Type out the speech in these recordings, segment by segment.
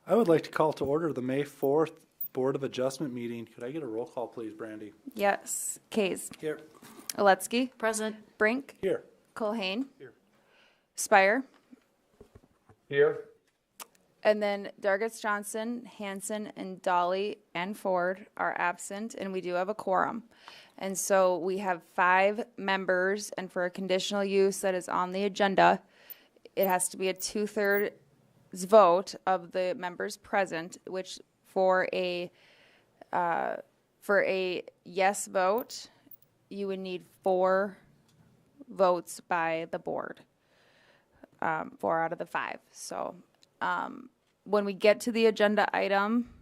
I would like to call to order the May 4th Board of Adjustment meeting. Could I get a roll call, please, Brandy? Yes. Kays. Here. Oletsky. Present. Brink. Here. Colhane. Here. Spire. Here. And then Dargis Johnson, Hanson, and Dolly and Ford are absent, and we do have a quorum. And so we have 5 members, and for a conditional use that is on the agenda, it has to be a 2/3 vote of the members present, which for a yes vote, you would need 4 votes by the board, 4 out of the 5. So when we get to the agenda item,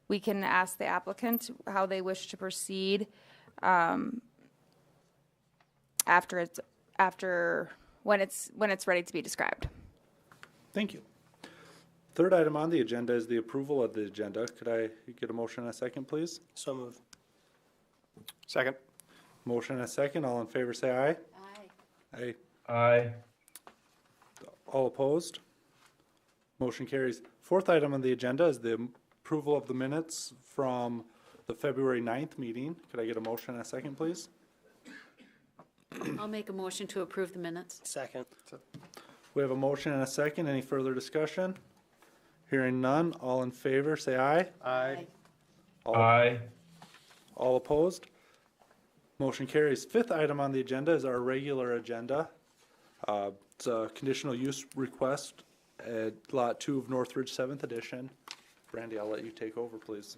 we can ask the applicant how they wish to proceed when it's ready to be described. Thank you. Third item on the agenda is the approval of the agenda. Could I get a motion and a second, please? So moved. Second. Motion and a second. All in favor, say aye. Aye. Aye. Aye. All opposed? Motion carries. Fourth item on the agenda is the approval of the minutes from the February 9th meeting. Could I get a motion and a second, please? I'll make a motion to approve the minutes. Second. We have a motion and a second. Any further discussion? Hearing none. All in favor, say aye. Aye. All All opposed? Motion carries. Fifth item on the agenda is our regular agenda. It's a conditional use request at Lot 2 of Northridge 7th Edition. Brandy, I'll let you take over, please.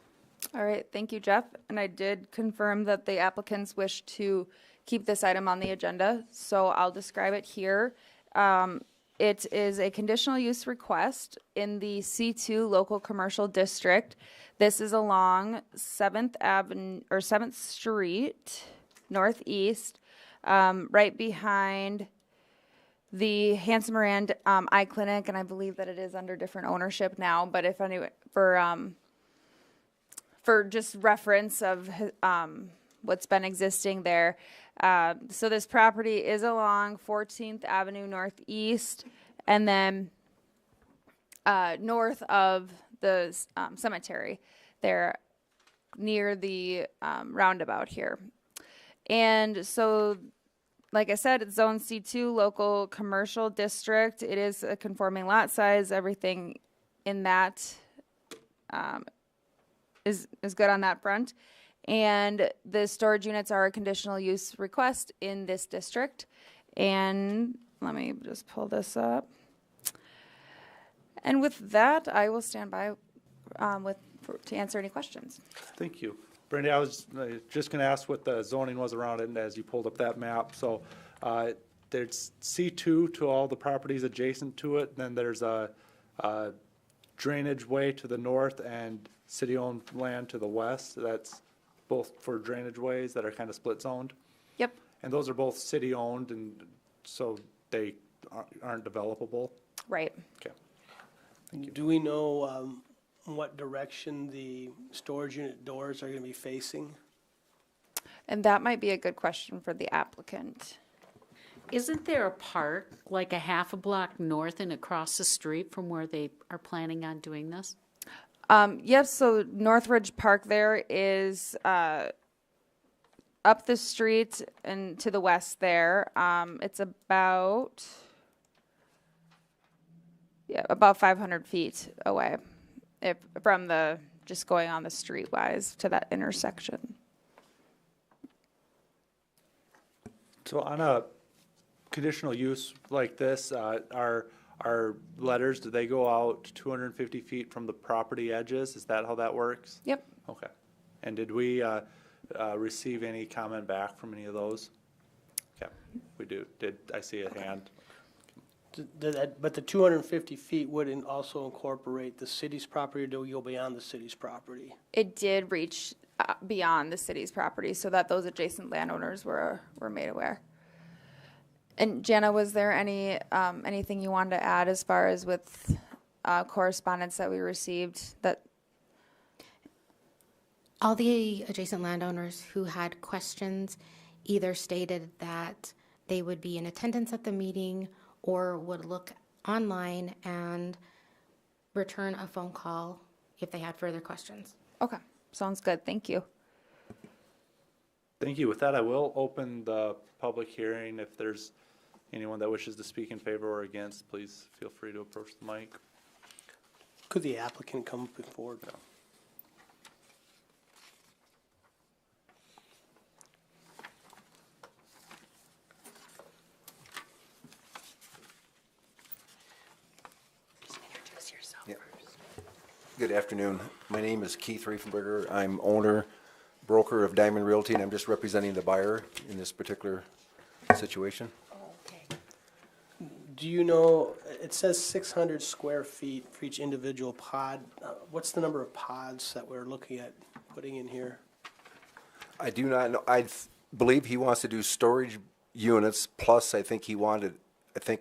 All right, thank you, Jeff. And I did confirm that the applicants wish to keep this item on the agenda, so I'll describe it here. It is a conditional use request in the C2 local commercial district. This is along 7th Avenue or 7th Street Northeast, right behind the Hanson Moran Eye Clinic, and I believe that it is under different ownership now. But if any, for just reference of what's been existing there. So this property is along 14th Avenue Northeast, and then north of the cemetery there near the roundabout here. And so, like I said, it's Zone C2, local commercial district. It is a conforming lot size. Everything in that is good on that front. And the storage units are a conditional use request in this district. And let me just pull this up. And with that, I will stand by to answer any questions. Thank you. Brandy, I was just going to ask what the zoning was around it as you pulled up that map. So there's C2 to all the properties adjacent to it. Then there's a drainage way to the north and city-owned land to the west. That's both for drainage ways that are kind of split zoned. Yep. And those are both city-owned, and so they aren't developable. Right. Okay. Do we know what direction the storage unit doors are going to be facing? And that might be a good question for the applicant. Isn't there a park like a half a block north and across the street from where they are planning on doing this? Yes, so Northridge Park there is up the street and to the west there. It's about 500 feet away from just going on the streetwise to that intersection. So on a conditional use like this, our letters, do they go out 250 feet from the property edges? Is that how that works? Yep. Okay. And did we receive any comment back from any of those? Okay, we do. Did I see a hand? But the 250 feet wouldn't also incorporate the city's property, or do you go beyond the city's property? It did reach beyond the city's property so that those adjacent landowners were made aware. And Jana, was there anything you wanted to add as far as with correspondence that we received that? All the adjacent landowners who had questions either stated that they would be in attendance at the meeting or would look online and return a phone call if they had further questions. Okay, sounds good. Thank you. Thank you. With that, I will open the public hearing. If there's anyone that wishes to speak in favor or against, please feel free to approach the mic. Could the applicant come forward? Good afternoon. My name is Keith Riefenberger. I'm owner, broker of Diamond Realty, and I'm just representing the buyer in this particular situation. Do you know, it says 600 square feet for each individual pod. What's the number of pods that we're looking at putting in here? I do not know, believe he wants to do storage units, plus I think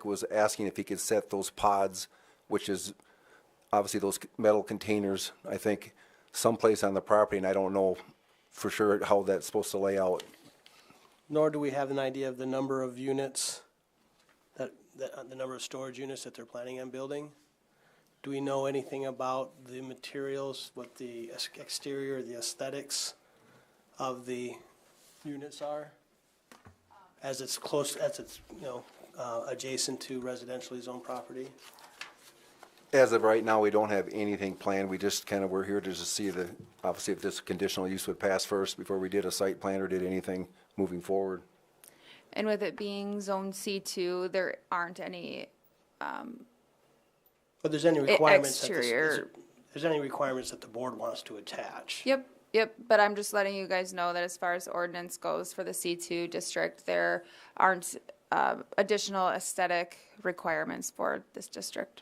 was asking if he could set those pods, which is obviously those metal containers, I think, someplace on the property, and I don't know for sure how that's supposed to lay out. Nor do we have an idea of the number of units, the number of storage units that they're planning on building. Do we know anything about the materials, what the exterior, the aesthetics of the units are? As it's adjacent to residentially zoned property? As of right now, we don't have anything planned. We just we're here to just see obviously if this conditional use would pass first before we did a site plan or did anything moving forward. And with it being zone C2, there aren't any But there's any requirements exterior. There's any requirements that the board wants to attach? Yep, but I'm just letting you guys know that as far as ordinance goes for the C2 district, there aren't additional aesthetic requirements for this district.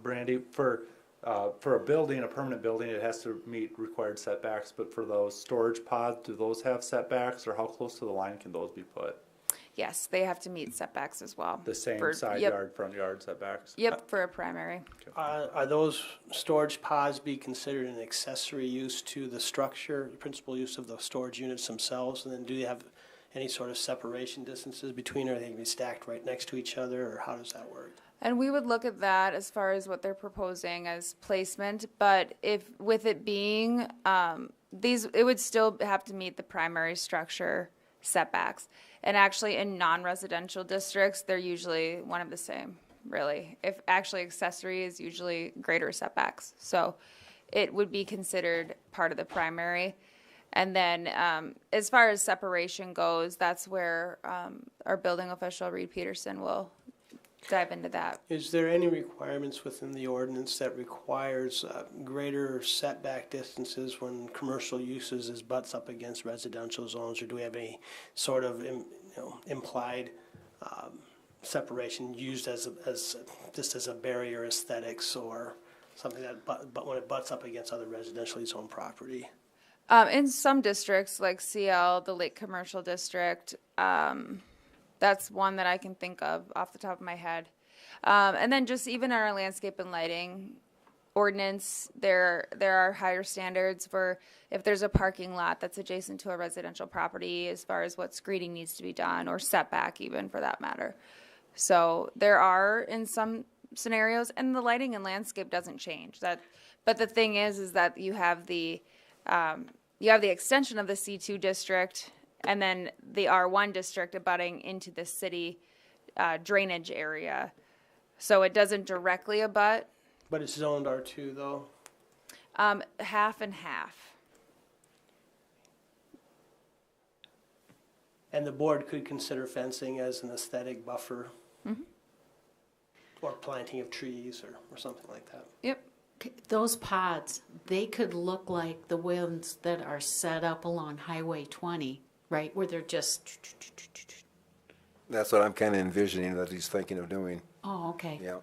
Brandy, for a building, a permanent building, it has to meet required setbacks, but for those storage pods, do those have setbacks, or how close to the line can those be put? Yes, they have to meet setbacks as well. The same For- side yep, yard, front yard setbacks? Yep, for a primary. Are those storage pods be considered an accessory use to the structure, the principal use of the storage units themselves? And then do you have any sort of separation distances between, or are they going to be stacked right next to each other, or how does that work? And we would look at that as far as what they're proposing as placement, but if, with it being, it would still have to meet the primary structure setbacks. And actually in non-residential districts, they're usually one of the same, really. If actually accessory is usually greater setbacks. So it would be considered part of the primary. And then as far as separation goes, that's where our building official, Reed Peterson, will dive into that. Is there any requirements within the ordinance that requires greater setback distances when commercial uses is butts up against residential zones, or do we have any sort of implied separation used as just as a barrier aesthetics or something that but when it butts up against other residentially zoned property? In some districts, like CL, the Lake Commercial District, that's one that I can think of off the top of my head. And then just even our landscape and lighting ordinance, there are higher standards for if there's a parking lot that's adjacent to a residential property as far as what screening needs to be done, or setback even for that matter. So there are in some scenarios, and the lighting and landscape doesn't change. But the thing is that you have the extension of the C2 district, and then the R1 district abutting into the city drainage area. So it doesn't directly abut. But it's zoned R2 though? Half and half. And the board could consider fencing as an aesthetic buffer? Mm-hmm. Or planting of trees or something like that? Yep. Those pods, they could look like the ones that are set up along Highway 20, right? Where they're just... That's what I'm kind of envisioning that he's thinking of doing. Oh, okay. Yeah.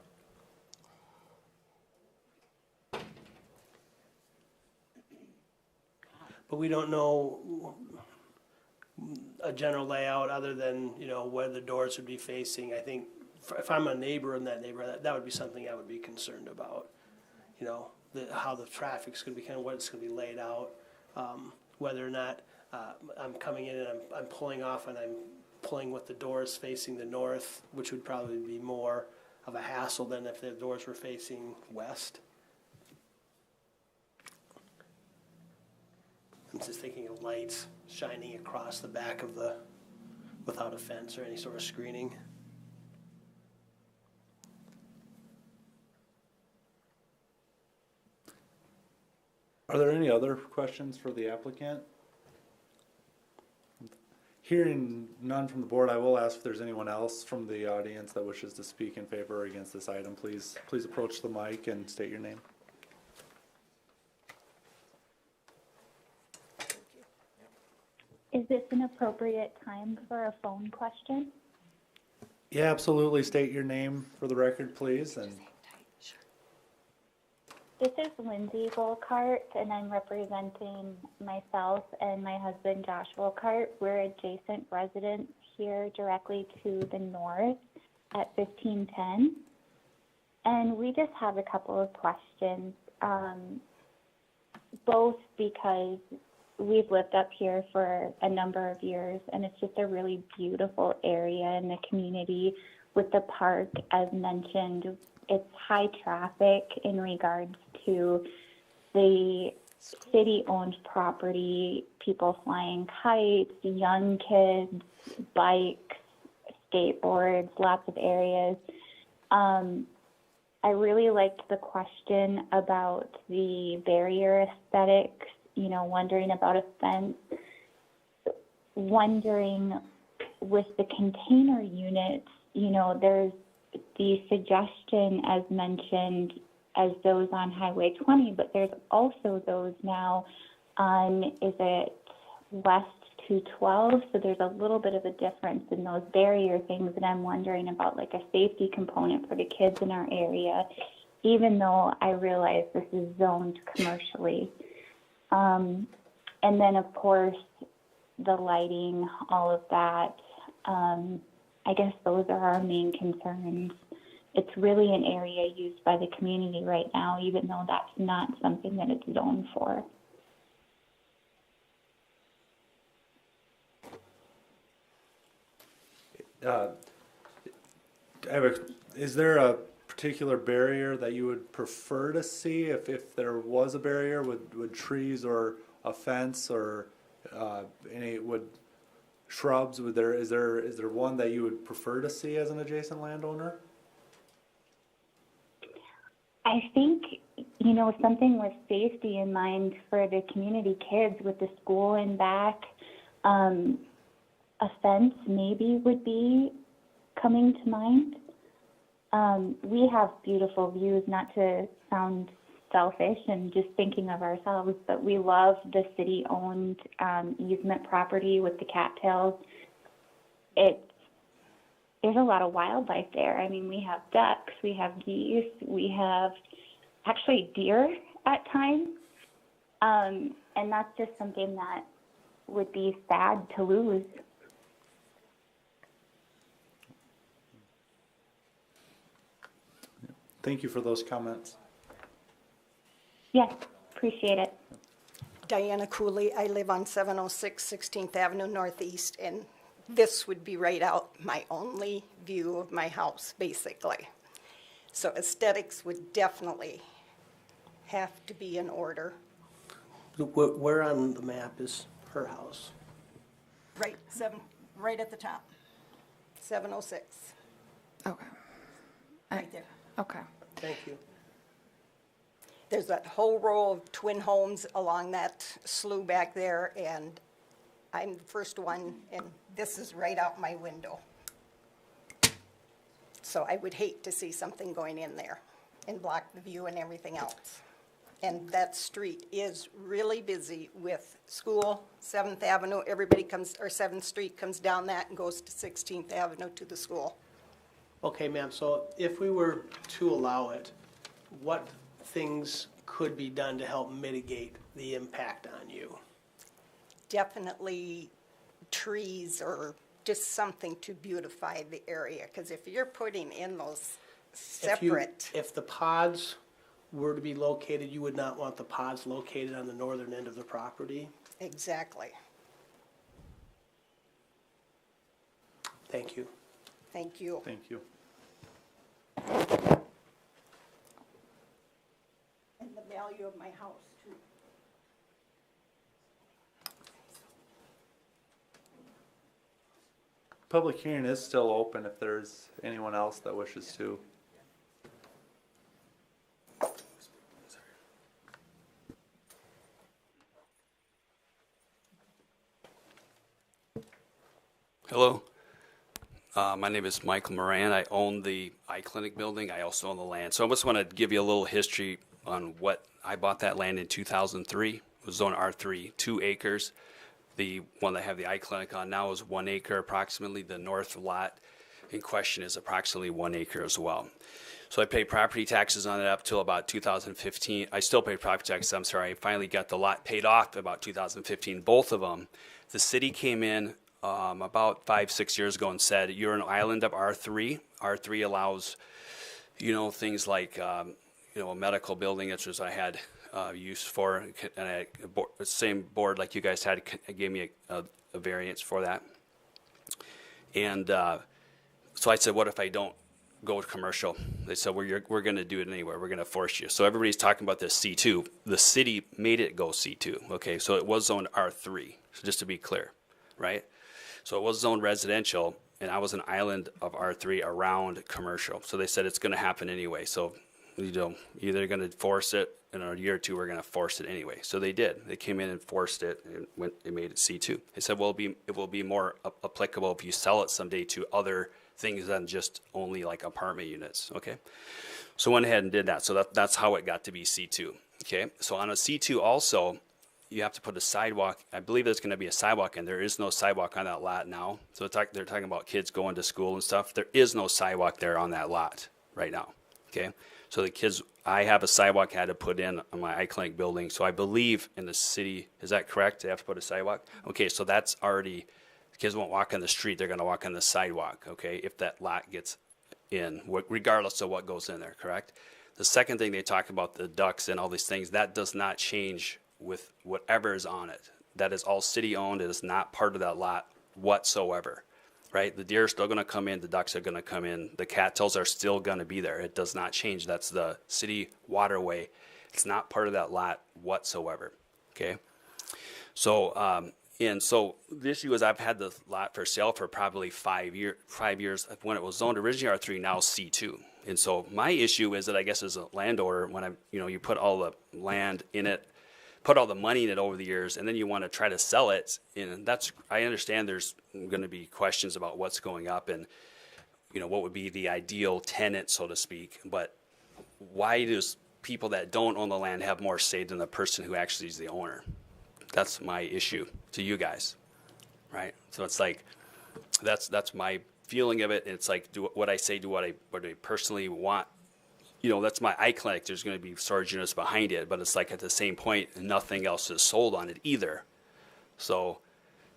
But we don't know a general layout other than, where the doors would be facing. I think if I'm a neighbor in that neighborhood, that would be something I would be concerned about. How the traffic's going to be, what it's going to be laid out, whether or not I'm coming in and I'm pulling off and I'm pulling with the doors facing the north, which would probably be more of a hassle than if the doors were facing west. I'm just thinking of lights shining across the back of the, without a fence or any sort of screening. Are there any other questions for the applicant? Hearing none from the board, I will ask if there's anyone else from the audience that wishes to speak in favor or against this item. Please approach the mic and state your name. Is this an appropriate time for a phone question? Yeah, absolutely. State your name for the record, please. And This is Lindsay Volkart, and I'm representing myself and my husband Josh Volkart. We're adjacent residents here directly to the north at 1510. And we just have a couple of questions, both because we've lived up here for a number of years, and it's just a really beautiful area in the community with the park, as mentioned. It's high traffic in regards to the city-owned property, people flying kites, young kids, bikes, skateboards, lots of areas. I really liked the question about the barrier aesthetics, you know, wondering about a fence, wondering with the container units, you know, there's the suggestion as mentioned as those on Highway 20, but there's also those now on, is it West 212? So there's a little bit of a difference in those barrier things, and I'm wondering about like a safety component for the kids in our area, even though I realize this is zoned commercially. And then of course, the lighting, all of that. I guess those are our main concerns. It's really an area used by the community right now, even though that's not something that it's zoned for. is there a particular barrier that you would prefer to see? If there was a barrier, would trees or a fence or would shrubs, is there one that you would prefer to see as an adjacent landowner? I think, you know, something with safety in mind for the community kids with the school in back, a fence maybe would be coming to mind. We have beautiful views, not to sound selfish and just thinking of ourselves, but we love the city-owned easement property with the cattails. There's a lot of wildlife there. I mean, we have ducks, we have geese, we have actually deer at times, and that's just something that would be sad to lose. Thank you for those comments. Yes, appreciate it. Diana Cooley, I live on 706 16th Avenue Northeast, and this would be right out my only view of my house, basically. So aesthetics would definitely have to be in order. Where on the map is her house? Right at the top, 706, Okay. right there. Okay. Thank you. There's that whole row of twin homes along that slough back there, and I'm the first one, and this is right out my window. So I would hate to see something going in there and block the view and everything else. And that street is really busy with school, 7th Avenue, everybody comes, or 7th Street comes down that and goes to 16th Avenue to the school. Okay, ma'am, so if we were to allow it, what things could be done to help mitigate the impact on you? Definitely trees or just something to beautify the area, because if you're putting in those separate. If the pods were to be located, you would not want the pods located on the northern end of the property? Exactly. Thank you. Thank you. Thank you. value of my house too. Public hearing is still open if there's anyone else that wishes to. Hello. My name is Michael Moran. I own the iClinic building. I also own the land. So I just want to give you a little history on what I bought that land in 2003. It was zone R3, 2 acres. The one that I have the iClinic on now is 1 acre approximately. The north lot in question is approximately 1 acre as well. So I paid property taxes on it up till about 2015. I still pay property taxes, I'm sorry. I finally got the lot paid off about 2015, both of them. The city came in about 5-6 years ago and said, you're an island of R3. R3 allows, things like, a medical building, which was I had use for, and the same board like you guys had gave me a variance for that. And so I said, what if I don't go to commercial? They said, well, we're going to do it anyway. We're going to force you. So everybody's talking about this C2. The city made it go C2. Okay, so it was zoned R3. So just to be clear, right? So it was zoned residential, and I was an island of R3 around commercial. So they said it's going to happen anyway. So, either going to force it in a year or two, we're going to force it anyway. So they did. They came in and forced it, and they made it C2. They said, well, it will be more applicable if you sell it someday to other things than just only like apartment units, okay? So went ahead and did that. So that's how it got to be C2, okay? So on a C2 also, you have to put a sidewalk. I believe there's going to be a sidewalk, and there is no sidewalk on that lot now. So they're talking about kids going to school and stuff. There is no sidewalk there on that lot right now, okay? So the kids, I have a sidewalk I had to put in on my iClinic building. So I believe in the city, is that correct? They have to put a sidewalk? Okay, so that's already, the kids won't walk on the street. They're going to walk on the sidewalk, okay, if that lot gets in, regardless of what goes in there, correct? The second thing they talk about, the ducks and all these things, that does not change with whatever is on it. That is all city owned. It is not part of that lot whatsoever, right? The deer are still going to come in. The ducks are going to come in. The cattails are still going to be there. It does not change. That's the city waterway. It's not part of that lot whatsoever, okay? So, and so the issue is I've had the lot for sale for probably 5 years when it was zoned originally R3, now C2. And so my issue is that I guess as a landowner, when you put all the land in it, put all the money in it over the years, and then you want to try to sell it, and I understand there's going to be questions about what's going up and, what would be the ideal tenant, so to speak, but why does people that don't own the land have more say than the person who actually is the owner? That's my issue to you guys, right? So it's like, that's my feeling of it. It's like, what I personally want. That's my iClinic. There's going to be storage units behind it, but it's like at the same point, nothing else is sold on it either. So,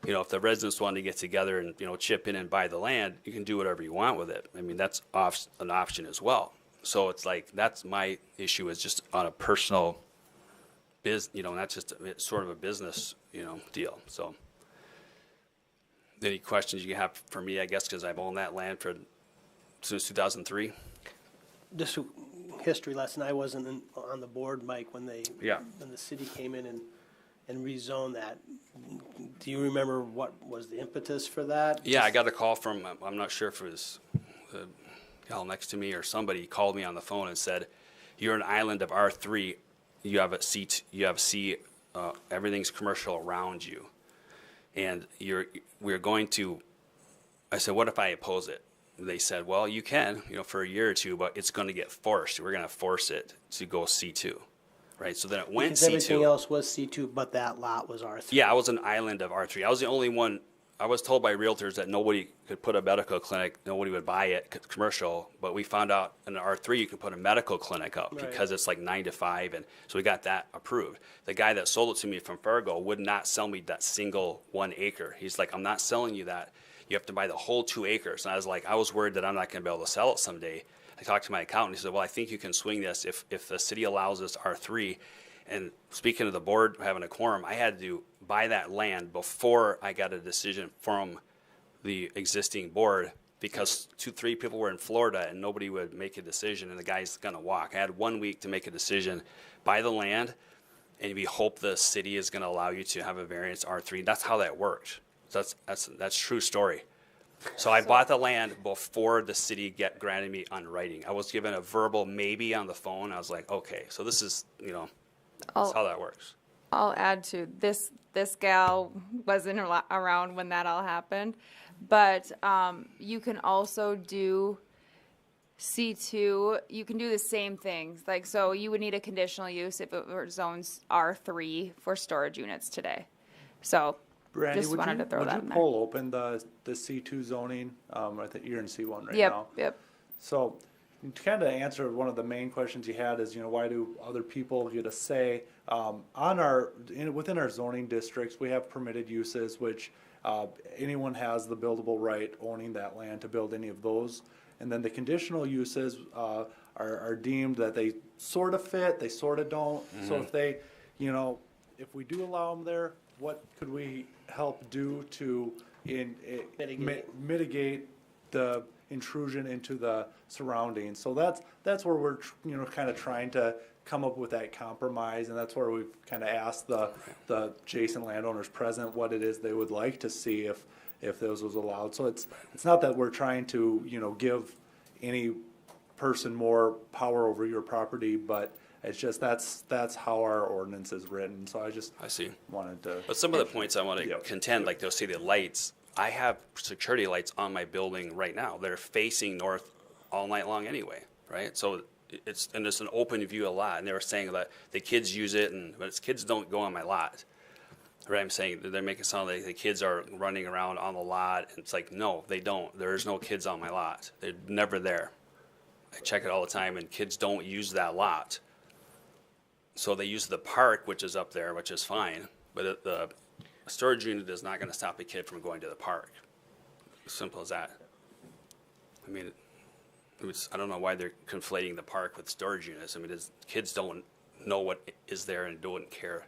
if the residents want to get together and, chip in and buy the land, you can do whatever you want with it. I mean, that's an option as well. So it's like, that's my issue, is just on a personal not just sort of a business, deal. So any questions you have for me, I guess, because I've owned that land since 2003. Just a history lesson. I wasn't on the board, Mike, when the city came in and rezoned that. Do you remember what was the impetus for that? Yeah, I got a call from, I'm not sure if it was the gal next to me or somebody called me on the phone and said, you're an island of R3. You have a seat. You have C. Everything's commercial around you, and we're going to. I said, what if I oppose it? They said, well, you can, for a year or two, but it's going to get forced. We're going to force it to go C2, right? So then it went Because C2. everything else was C2, but that lot was R3. Yeah, I was an island of R3. I was the only one. I was told by realtors that nobody could put a medical clinic, nobody would buy it commercial, but we found out in an R3 you can put a medical clinic up because it's like 9 to 5, and so we got that approved. The guy that sold it to me from Fargo would not sell me that single 1 acre. He's like, I'm not selling you that. You have to buy the whole 2 acres. And I was worried that I'm not going to be able to sell it someday. I talked to my accountant. He said, well, I think you can swing this if the city allows us R3. And speaking of the board having a quorum, I had to buy that land before I got a decision from the existing board because 2-3 people were in Florida and nobody would make a decision, and the guy's gonna walk. I had 1 week to make a decision, buy the land, and we hope the city is gonna allow you to have a variance R3. That's how that worked. That's true story. So I bought the land before the city granted me on writing. I was given a verbal maybe on the phone. I was like, okay, so this is, that's how that works. I'll add to this. This gal wasn't around when that all happened, but you can also do C2. You can do the same things. Like, so you would need a conditional use if it were zones R3 for storage units today. So Brandy, just wanted to throw that in would you there. pull open the C2 zoning? I think you're in C1 right Yep, now. yep. So to kind of answer one of the main questions you had is, why do other people get a say? Within our zoning districts, we have permitted uses, which anyone has the buildable right owning that land to build any of those. And then the conditional uses are deemed that they sort of fit, they sort of don't. So if they, if we do allow them there, what could we help do to mitigate the intrusion into the surroundings? So that's where we're kind of trying to come up with that compromise, and that's where we've kind of asked the adjacent landowners present what it is they would like to see if those was allowed. So it's not that we're trying to give any person more power over your property, but it's just that's how our ordinance is written. So I see. Wanted to. But some of the points I want to Yep. contend, like they'll see the lights. I have security lights on my building right now. They're facing north all night long anyway, right? So it's an open view a lot. And they were saying that the kids use it, but kids don't go on my lot. Right? I'm saying they're making it sound like the kids are running around on the lot. And it's like, no, they don't. There's no kids on my lot. They're never there. I check it all the time, and kids don't use that lot. So they use the park, which is up there, which is fine. But the storage unit is not going to stop a kid from going to the park. Simple as that. I mean, I don't know why they're conflating the park with storage units. I mean, kids don't know what is there and don't care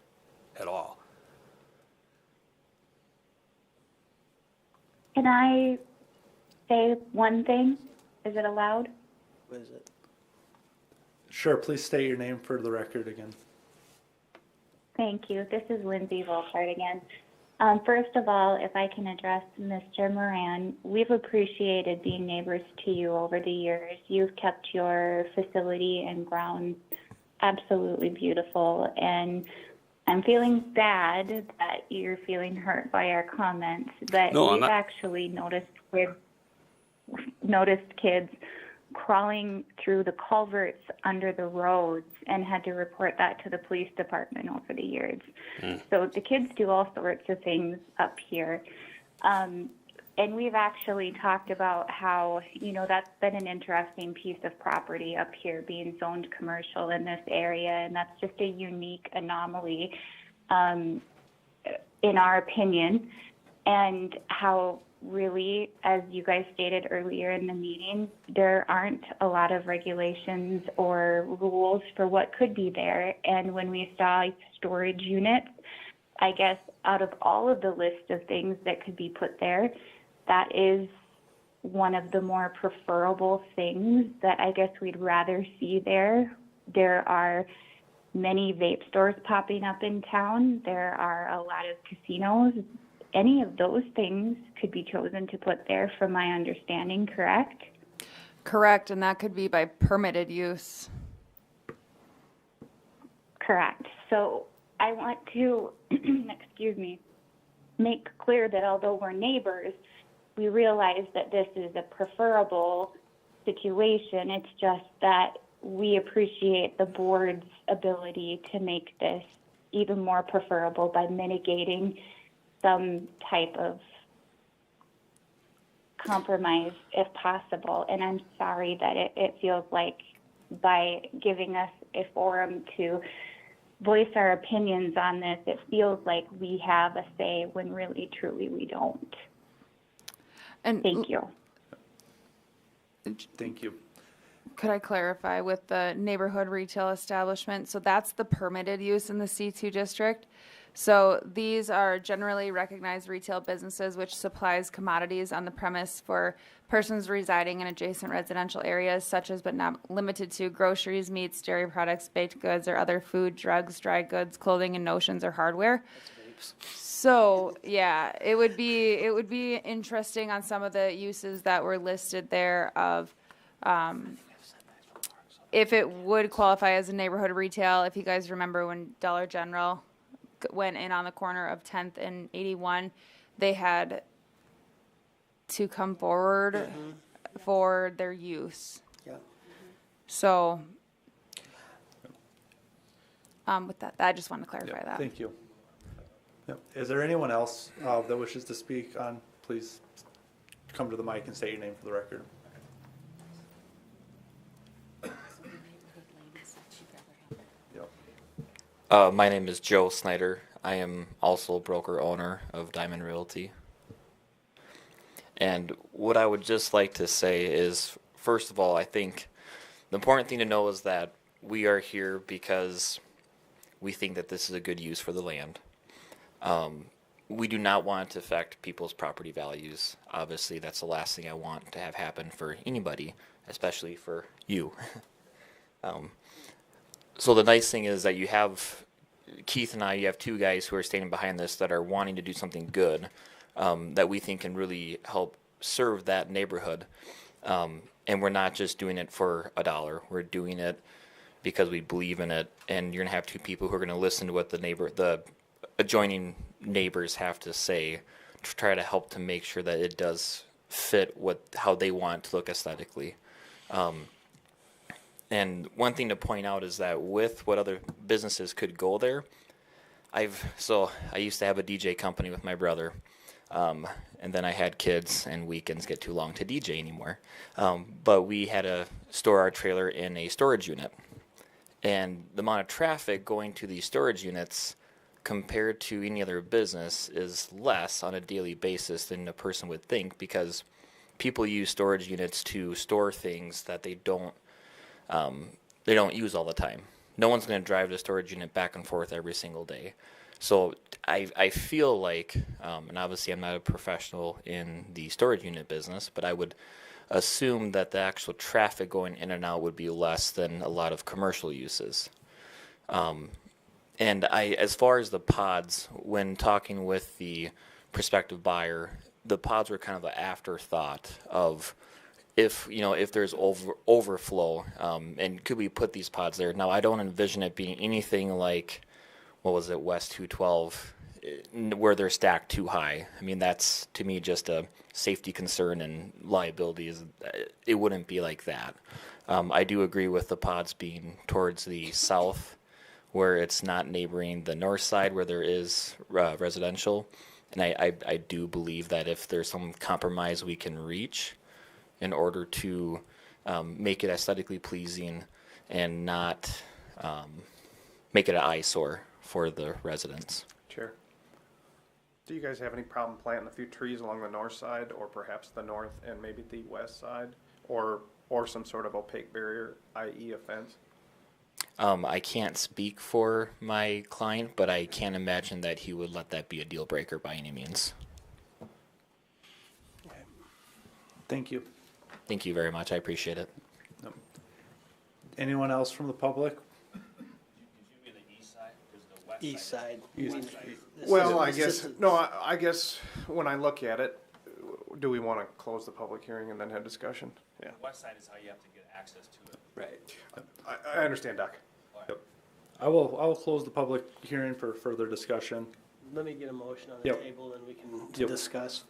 at all. Can I say one thing? Is it allowed? What is it? Sure, please state your name for the record again. Thank you. This is Lindsay Volkart again. First of all, if I can address Mr. Moran, we've appreciated being neighbors to you over the years. You've kept your facility and grounds absolutely beautiful, and I'm feeling bad that you're feeling hurt by our comments, but No, I'm we've not. actually noticed kids crawling through the culverts under the roads and had to report that to the police department over the years. So the kids do all sorts of things up here. And we've actually talked about how, that's been an interesting piece of property up here being zoned commercial in this area, and that's just a unique anomaly, in our opinion, and how really, as you guys stated earlier in the meeting, there aren't a lot of regulations or rules for what could be there. And when we saw storage units, I guess out of all of the list of things that could be put there, that is one of the more preferable things that I guess we'd rather see there. There are many vape stores popping up in town. There are a lot of casinos. Any of those things could be chosen to put there, from my understanding, correct? Correct, and that could be by permitted use. Correct. So I want to, excuse me, make clear that although we're neighbors, we realize that this is a preferable situation. It's just that we appreciate the board's ability to make this even more preferable by mitigating some type of compromise if possible. And I'm sorry that it feels like by giving us a forum to voice our opinions on this, it feels like we have a say when really, truly we don't. And Thank you. Thank you. could I clarify with the neighborhood retail establishment? So that's the permitted use in the C2 district. So these are generally recognized retail businesses which supplies commodities on the premise for persons residing in adjacent residential areas such as but not limited to groceries, meats, dairy products, baked goods, or other food, drugs, dry goods, clothing, and notions or hardware. So yeah, it would be interesting on some of the uses that were listed there of if it would qualify as a neighborhood retail. If you guys remember when Dollar General went in on the corner of 10th and 81, they had to come forward for their use. Yeah. So with that, I just wanted to clarify that. Thank you. Yep. Is there anyone else that wishes to speak on? Please come to the mic and state your name for the record. Yep. My name is Joe Snyder. I am also broker owner of Diamond Realty. And what I would just like to say is, first of all, I think the important thing to know is that we are here because we think that this is a good use for the land. We do not want it to affect people's property values. Obviously, that's the last thing I want to have happen for anybody, especially for you. So the nice thing is that you have Keith and I, you have two guys who are standing behind this that are wanting to do something good that we think can really help serve that neighborhood. And we're not just doing it for $1. We're doing it because we believe in it. And you're going to have two people who are going to listen to what the adjoining neighbors have to say to try to help to make sure that it does fit how they want it to look aesthetically. And one thing to point out is that with what other businesses could go there, I used to have a DJ company with my brother, and then I had kids, and weekends get too long to DJ anymore. But we had to store our trailer in a storage unit, and the amount of traffic going to these storage units compared to any other business is less on a daily basis than a person would think, because people use storage units to store things that they don't use all the time. No one's going to drive the storage unit back and forth every single day. So I feel like, and obviously I'm not a professional in the storage unit business, but I would assume that the actual traffic going in and out would be less than a lot of commercial uses. And as far as the pods, when talking with the prospective buyer, the pods were kind of an afterthought of if there's overflow, and could we put these pods there? Now, I don't envision it being anything like, what was it, West 212, where they're stacked too high. I mean, that's, to me, just a safety concern and liability. It wouldn't be like that. I do agree with the pods being towards the south, where it's not neighboring the north side where there is residential. And I do believe that if there's some compromise we can reach in order to make it aesthetically pleasing and not make it an eyesore for the residents. Chair, do you guys have any problem planting a few trees along the north side, or perhaps the north and maybe the west side, or some sort of opaque barrier, i.e. a fence? I can't speak for my client, but I can't imagine that he would let that be a deal breaker by any means. Thank you. Thank you very much. I appreciate it. Anyone else from the public? East side. Well, I guess when I look at it, do we want to close the public hearing and then have discussion? Yeah. West side is how you have to get access to it. Right. I understand, Doc. Yep. I will close the public hearing for further discussion. Let me get a motion on the Yep. table and we can Yep. discuss.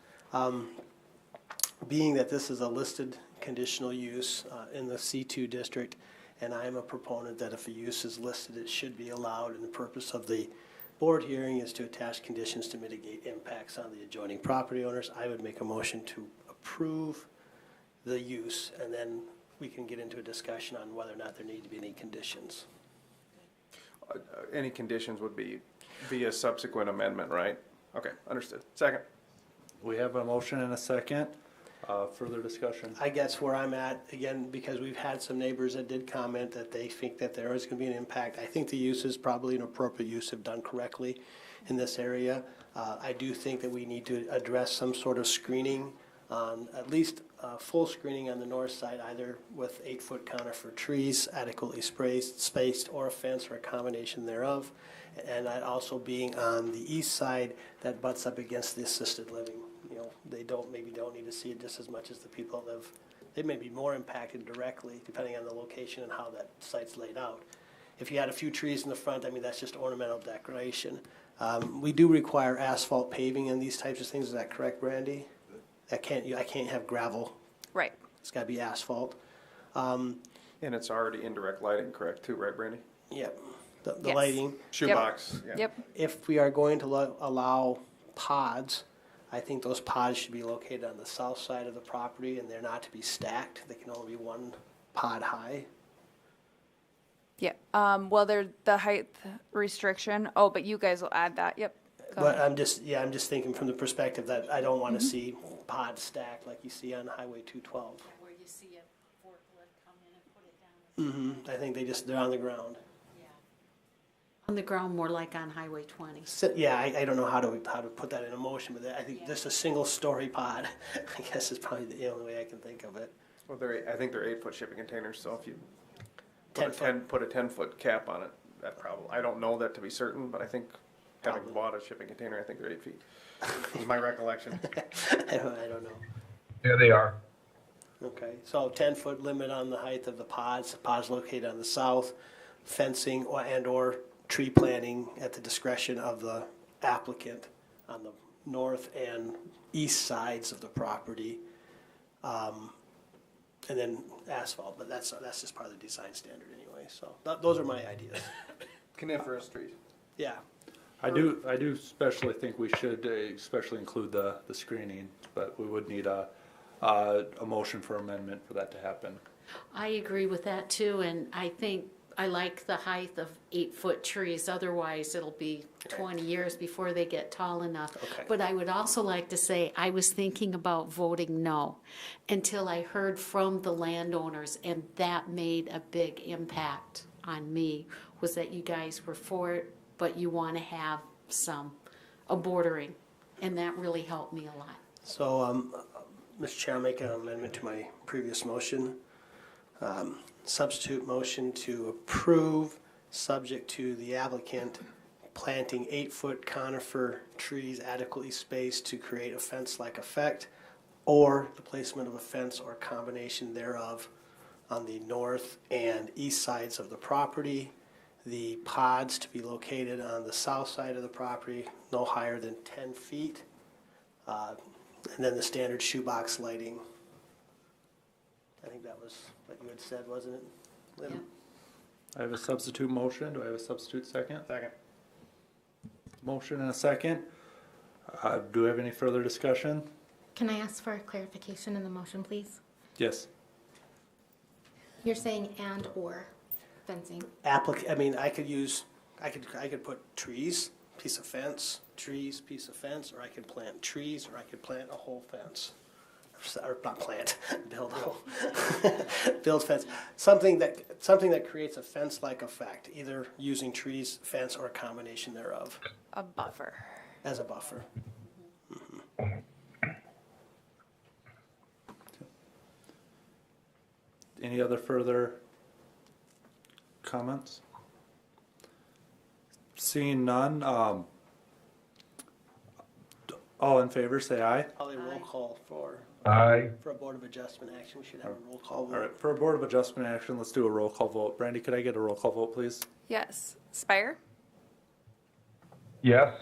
Being that this is a listed conditional use in the C2 district, and I am a proponent that if a use is listed, it should be allowed, and the purpose of the board hearing is to attach conditions to mitigate impacts on the adjoining property owners, I would make a motion to approve the use, and then we can get into a discussion on whether or not there need to be any conditions. Any conditions would be via subsequent amendment, right? Okay, understood. Second. We have a motion and a second. Further discussion. I guess where I'm at, again, because we've had some neighbors that did comment that they think that there is going to be an impact. I think the use is probably an appropriate use if done correctly. in this area. I do think that we need to address some sort of screening, at least full screening on the north side, either with 8-foot conifer trees adequately spaced, or a fence or a combination thereof. And that also being on the east side that butts up against the assisted living. You know, they maybe don't need to see it just as much as the people that live. They may be more impacted directly depending on the location and how that site's laid out. If you had a few trees in the front, I mean, that's just ornamental decoration. We do require asphalt paving in these types of things. Is that correct, Brandy? I can't have gravel. Right. It's got to be asphalt. And it's already indirect lighting, correct, too, right, Brandy? Yep. The Yes. lighting. Shoebox, yeah. Yep. If we are going to allow pods, I think those pods should be located on the south side of the property, and they're not to be stacked. They can only be one pod high. Yeah. Well, they're the height restriction. Oh, but you guys will add that. Yep. Go But ahead. I'm just thinking from the perspective that I don't want to see pods stacked like you see on Highway 212. Where you see a forklift come in and put it down. I think they're on the ground. On the ground, more like on Highway 20. So, yeah, I don't know how to put that in motion, but I think just a single story pod, I guess is probably the only way I can think of it. Well, I think they're 8-foot shipping containers, so if you 10 put a 10-foot cap on it, that probably, I don't know that to be certain, but I think having bought a shipping container, I think they're 8 feet. Is my recollection. I don't know. Yeah, they are. Okay, so 10-foot limit on the height of the pods located on the south, fencing or tree planting at the discretion of the applicant on the north and east sides of the property. And then asphalt, but that's just part of the design standard anyway, so those are my ideas. Coniferous trees. Yeah. I do especially think we should especially include the screening, but we would need a motion for amendment for that to happen. I agree with that too, and I think I like the height of 8-foot trees. Otherwise, it'll be 20 years before they get tall enough. Okay. But I would also like to say I was thinking about voting no until I heard from the landowners, and that made a big impact on me, was that you guys were for it, but you want to have a bordering, and that really helped me a lot. So, Mr. Chair, I'll make an amendment to my previous motion. Substitute motion to approve, subject to the applicant planting 8-foot conifer trees adequately spaced to create a fence-like effect, or the placement of a fence or combination thereof on the north and east sides of the property. The pods to be located on the south side of the property, no higher than 10 feet. And then the standard shoebox lighting. I think that was what you had said, wasn't it, Lynn? Yeah. I have a substitute motion. Do I have a substitute second? Second. Motion and a second. Do we have any further discussion? Can I ask for a clarification in the motion, please? Yes. You're saying and or fencing. I mean, I could put trees, piece of fence, trees, piece of fence, or I could plant trees, or I could plant a whole fence. Or not plant, build fence. Something that creates a fence-like effect, either using trees, fence, or a combination thereof A buffer. as a buffer. Any other further comments? Seeing none, all in favor, say aye. Probably roll call for Aye. a Board of Adjustment action. We should have a roll call vote. All right, for a Board of Adjustment action, let's do a roll call vote. Brandy, could I get a roll call vote, please? Yes. Spire? Yes.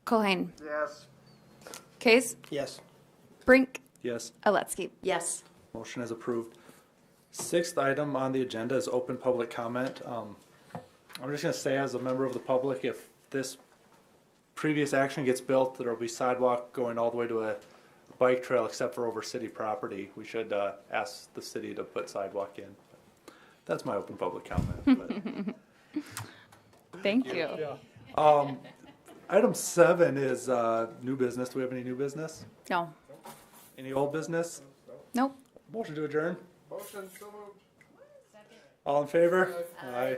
Colhane? Yes. Case? Yes. Brink? Yes. Aletsky? Yes. Motion is approved. Sixth item on the agenda is open public comment. I'm just gonna say, as a member of the public, if this previous action gets built, there'll be sidewalk going all the way to a bike trail except for over city property. We should ask the city to put sidewalk in. That's my open public comment. Thank you. Item 7 is new business. Do we have any new business? No. Any old business? Nope. Motion to adjourn? Motion, so moved. All in favor? Aye.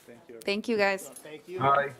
Thank you. Thank you, guys. Thank you. Aye.